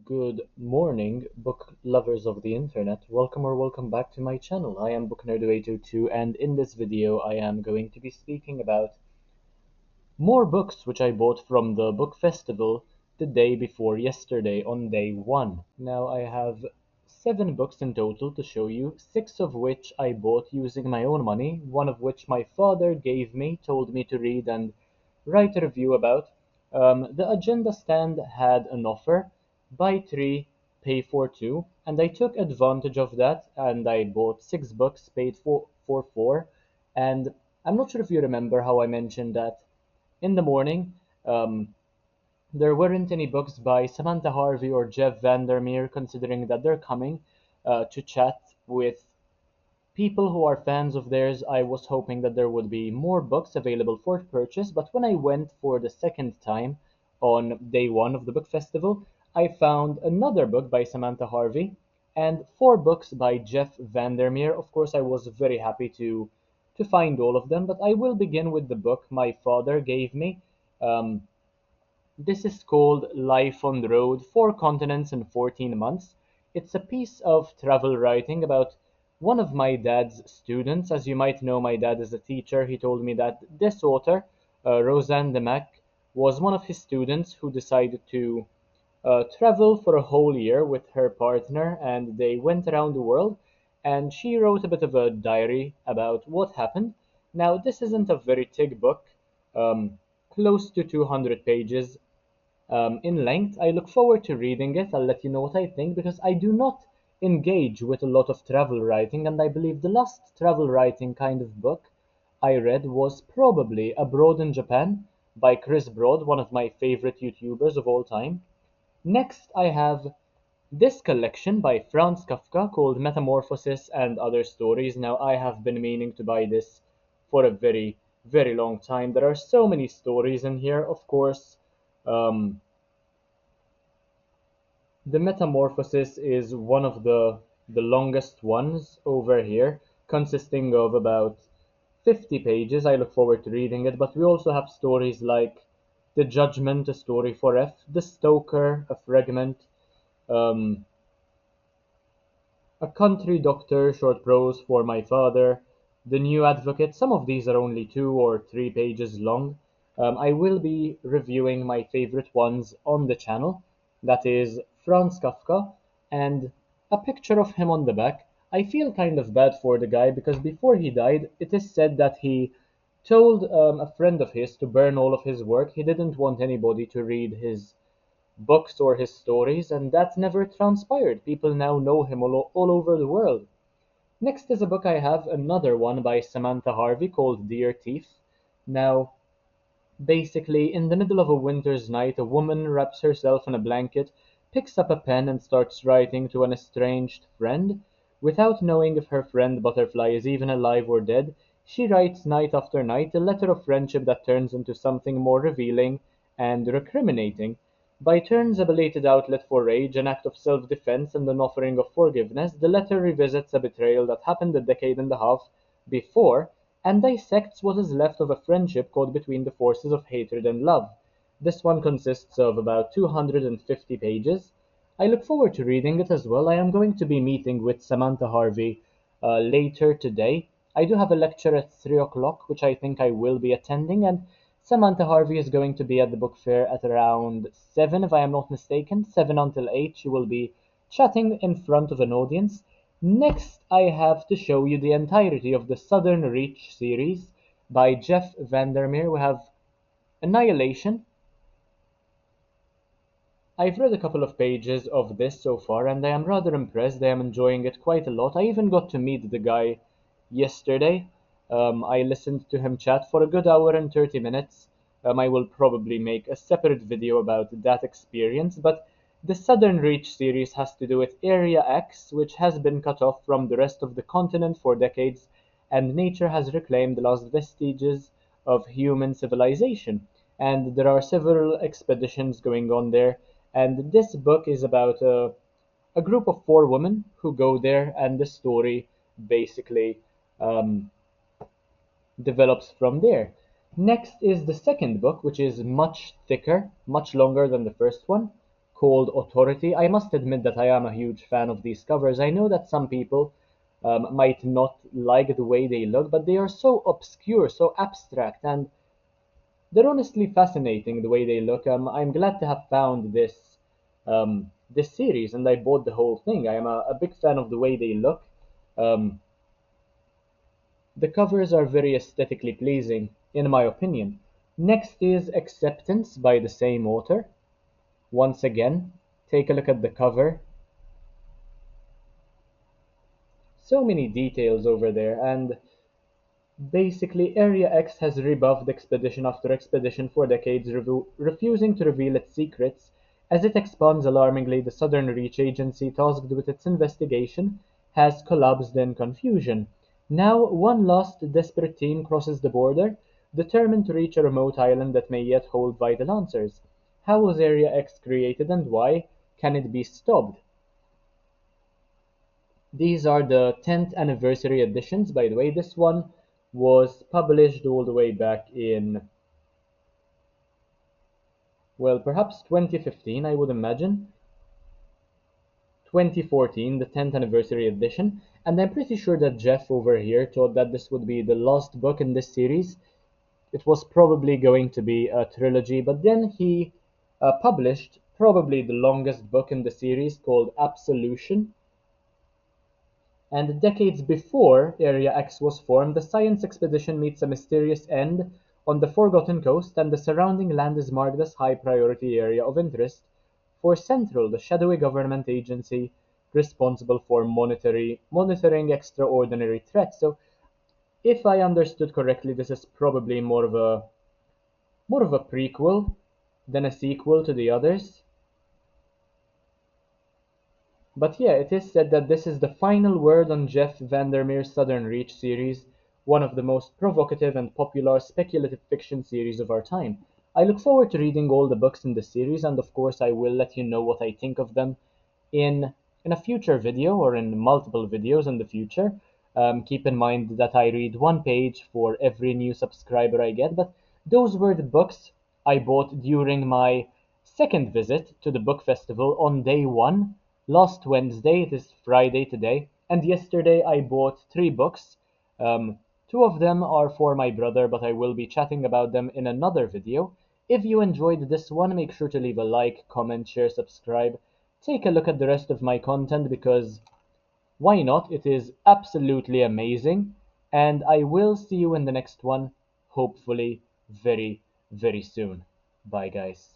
Good morning, book lovers of the internet. Welcome back to my channel. I am BookNerd802, and in this video I am going to be speaking about more books which I bought from the book festival the day before yesterday on day one. Now I have 7 books in total to show you, 6 of which I bought using my own money, one of which my father gave me, told me to read and write a review about. The agenda stand had an offer, buy 3, pay for 2, and I took advantage of that and I bought 6 books, paid for 4, and I'm not sure if you remember how I mentioned that in the morning, um, there weren't any books by Samantha Harvey or Jeff Vandermeer, considering that they're coming to chat with people who are fans of theirs. I was hoping that there would be more books available for purchase, but when I went for the second time on day one of the book festival, I found another book by Samantha Harvey and 4 books by Jeff Vandermeer. Of course, I was very happy to find all of them, but I will begin with the book my father gave me. Um, this is called Life on the Road, Four Continents in 14 Months. It's a piece of travel writing about one of my dad's students. As you might know, my dad is a teacher. He told me that this author, Roseanne Demack, was one of his students who decided to travel for a whole year with her partner, and they went around the world. And she wrote a bit of a diary about what happened. Now, this isn't a very thick book, um, close to 200 pages in length. I look forward to reading it. I'll let you know what I think because I do not engage with a lot of travel writing, and I believe the last travel writing kind of book I read was probably Abroad in Japan by Chris Broad, one of my favorite YouTubers of all time. Next, I have this collection by Franz Kafka called Metamorphosis and Other Stories. Now, I have been meaning to buy this for a very long time. There are so many stories in here, of course. Um, the Metamorphosis is one of the longest ones over here, consisting of about 50 pages. I look forward to reading it, but we also have stories like The Judgment, a story for F, The Stoker, a fragment, um, A Country Doctor, short prose for my father, The New Advocate. Some of these are only 2 or 3 pages long. I will be reviewing my favorite ones on the channel. That is Franz Kafka and a picture of him on the back. I feel kind of bad for the guy because before he died, it is said that he told a friend of his to burn all of his work. He didn't want anybody to read his books or his stories, and that never transpired. People now know him all over the world. Next is a book I have, another one by Samantha Harvey called Dear Thief. Now, basically, in the middle of a winter's night, a woman wraps herself in a blanket, picks up a pen, and starts writing to an estranged friend. Without knowing if her friend Butterfly is even alive or dead, she writes night after night a letter of friendship that turns into something more revealing and recriminating. By turns a belated outlet for rage, an act of self-defense, and an offering of forgiveness, the letter revisits a betrayal that happened a decade and a half before and dissects what is left of a friendship caught between the forces of hatred and love. This one consists of about 250 pages. I look forward to reading it as well. I am going to be meeting with Samantha Harvey later today. I do have a lecture at 3 o'clock, which I think I will be attending, and Samantha Harvey is going to be at the book fair at around 7, if I am not mistaken. 7 until 8, she will be chatting in front of an audience. Next, I have to show you the entirety of the Southern Reach series by Jeff Vandermeer. We have Annihilation. I've read a couple of pages of this so far, and I am rather impressed. I am enjoying it quite a lot. I even got to meet the guy yesterday. I listened to him chat for a good hour and 30 minutes. I will probably make a separate video about that experience, but the Southern Reach series has to do with Area X, which has been cut off from the rest of the continent for decades, and nature has reclaimed the last vestiges of human civilization. And there are several expeditions going on there, and this book is about a group of 4 women who go there, and the story basically um, develops from there. Next is the second book, which is much thicker, much longer than the first one, called Authority. I must admit that I am a huge fan of these covers. I know that some people might not like the way they look, but they are so obscure, so abstract, and they're honestly fascinating the way they look. I'm glad to have found this series, and I bought the whole thing. I am a big fan of the way they look. Um, the covers are very aesthetically pleasing, in my opinion. Next is Acceptance by the same author. Once again, take a look at the cover. So many details over there, and basically, Area X has rebuffed expedition after expedition for decades, refusing to reveal its secrets. As it expands alarmingly, the Southern Reach Agency, tasked with its investigation, has collapsed in confusion. Now, one last desperate team crosses the border, determined to reach a remote island that may yet hold vital answers. How was Area X created and why? Can it be stopped? These are the 10th anniversary editions, by the way. This one was published all the way back in, well, perhaps 2015, I would imagine. 2014, the 10th anniversary edition. And I'm pretty sure that Jeff over here thought that this would be the last book in this series. It was probably going to be a trilogy, but then he published probably the longest book in the series called Absolution. And decades before Area X was formed, the science expedition meets a mysterious end on the Forgotten Coast, and the surrounding land is marked as high priority area of interest for Central, the shadowy government agency responsible for monitoring extraordinary threats. So, if I understood correctly, this is probably more of a prequel than a sequel to the others. But yeah, it is said that this is the final word on Jeff Vandermeer's Southern Reach series, one of the most provocative and popular speculative fiction series of our time. I look forward to reading all the books in the series, and of course I will let you know what I think of them in in a future video or in multiple videos in the future. Keep in mind that I read one page for every new subscriber I get, but those were the books I bought during my second visit to the book festival on day one. Last Wednesday, it is Friday today, and yesterday I bought three books. Um, Two of them are for my brother, but I will be chatting about them in another video. If you enjoyed this one, make sure to leave a like, comment, share, subscribe. Take a look at the rest of my content because why not? It is absolutely amazing. And I will see you in the next one, hopefully very, very soon. Bye, guys.